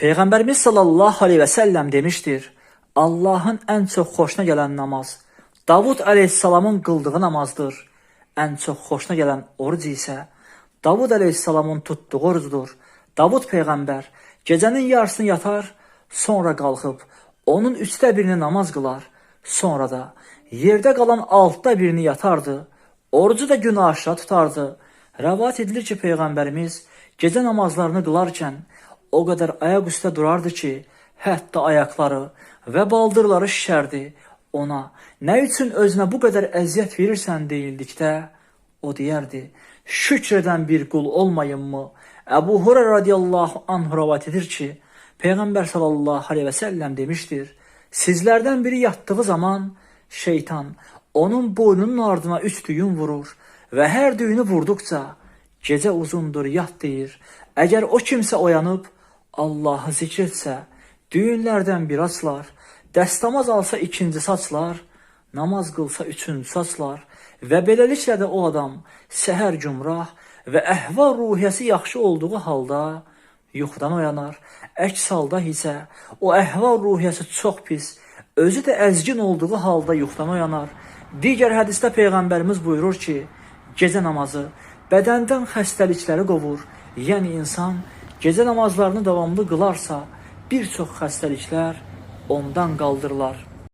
Peygamberimiz sallallahu aleyhi ve sellem demiştir, Allah'ın en çok hoşuna gelen namaz, Davud aleyhisselamın kıldığı namazdır. En çok hoşuna gelen oruç ise Davud aleyhisselamın tuttuğu orucudur. Davud peygamber gecenin yarısını yatar, sonra kalkıp onun üçte birini namaz kılar, sonra da yerde kalan altta birini yatardı. Orucu da günü aşağı tutardı. Rəvat edilir ki, Peygamberimiz gece namazlarını kılarken o kadar ayak üstə durardı ki, hətta ayakları ve baldırları şişərdi. Ona ne için özüne bu kadar əziyyət verirsən deyildikdə, o deyərdi, şükreden bir kul olmayın mı? Ebu Hureyre radiyallahu anh rəvat edir ki, Peygamber sallallahu aleyhi ve sellem demiştir, sizlerden biri yattığı zaman şeytan onun boynunun ardına 3 düğün vurur ve her düğünü vurdukça gece uzundur yat deyir. Eğer o kimse oyanıp Allah'ı zikretse düğünlerden bir açlar, dəstəmaz alsa ikincisi açlar, namaz kılsa üçüncüsü açlar ve beləliklə də o adam səhər gümrah ve əhval ruhiyyəsi yaxşı olduğu halda yuxudan oyanar. Əks halda isə o əhval ruhiyyəsi çox pis, özü də əzgin olduğu halda yuxudan oyanar. Digər hədisdə Peyğəmbərimiz buyurur ki, gecə namazı bədəndən xəstəlikləri qovur. Yəni insan gecə namazlarını davamlı qılarsa bir çox xəstəliklər ondan qaldırılar.